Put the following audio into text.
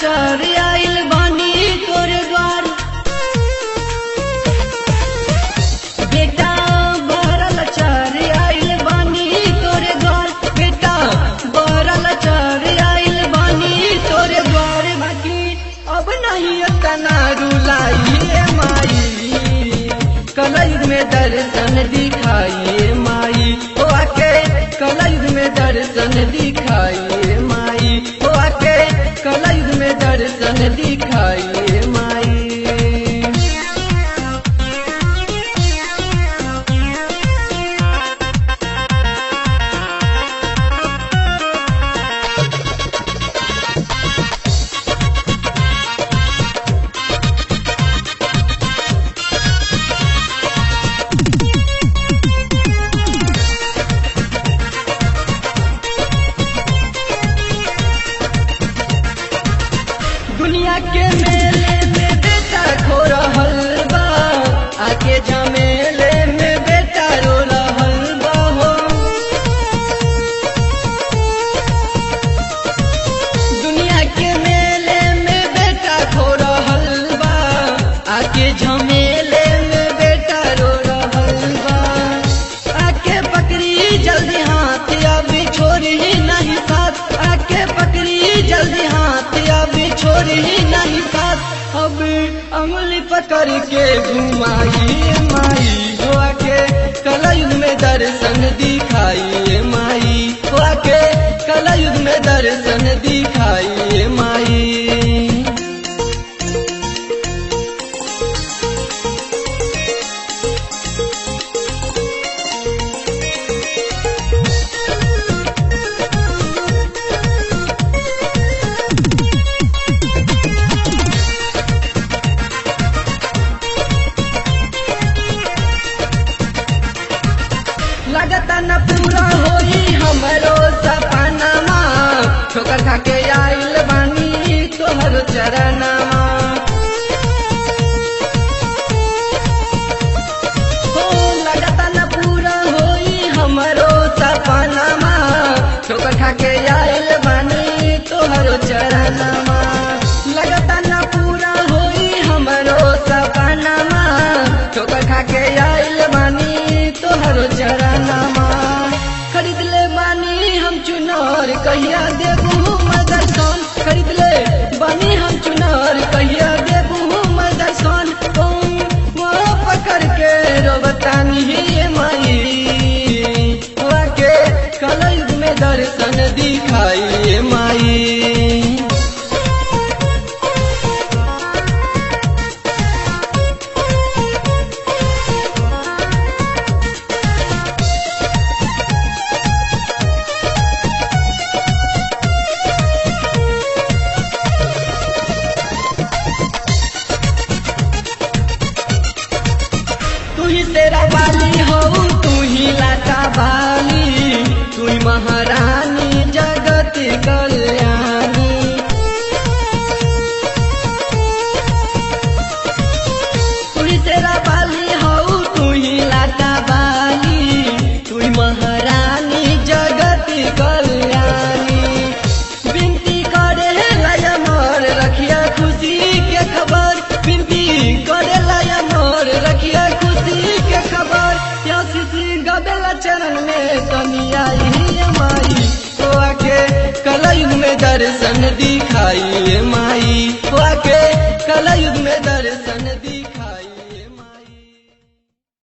चढ़ आइल बानी तोर द्वार। बेटा बहरल चढ़ आइल बानी तोर द्वार। बेटा बहरल चढ़ आइल बानी तोर द्वार। बाकी अब नहीं तना रुलाइए माई, कलयुग में दर्शन दिखाइए माई। ओ आके कलयुग में दर्शन दिखाइए माई। ओ आके कलयुग में दर्शन दिखाइए माई। दुनिया के मेले में बेटा खो रहल बा, आके झमेले में बेटा रो रहल बा हो। दुनिया के मेले में बेटा खो रहल बा, आके झमेले में बेटा रो रहल बा। आके पकड़ी जल्दी हाथ, अभी छोड़ी नहीं साथ। आके पकड़ी जल्दी हाथ, अभी छोड़ी नहीं साथ। अब अंगुली पकड़ के घुमाइए माई। हो आके कलयुग में दर्शन दिखाइए माई। हो आके कलयुग में दर्शन दिखाइए माई। लगता न पूरा होई हमरो सपनामा, ठोकर खा के आइल बानी तोहर चरनामा। हो लगता न पूरा होई हमरो सपनामा, ठोकर खा के आइल बानी तोहर चरनामा। लगता न पूरा होई हमरो सपनामा, ठोकर खा के आइल बानी तोहर चरनामा। खरीद ले बानी हम चुनार, कहिया देबू दर्शन। खरीद ले बानी हम चुनार, कहिया देबू दर्शन। वहाँ पकड़ के रोबतानी ये माई। आके कलयुग में दर्शन दिखाइए माई। तू ही तेरा वाली हो, तू ही लाटा वाली, तू ही महारानी जगत कल्याणी। तू ही तेरा वाली हो, तू ही लाटा वाली, तू ही महारानी जगत कल्याणी। विनती करे लय मोर रखिया खुशी के खबर। विनती करे लय मोर रखिया खुशी के खबर। गबेला चरण में तनी आई माई। तो आके कलयुग में दर्शन दिखाइए माई। तो आके कलयुग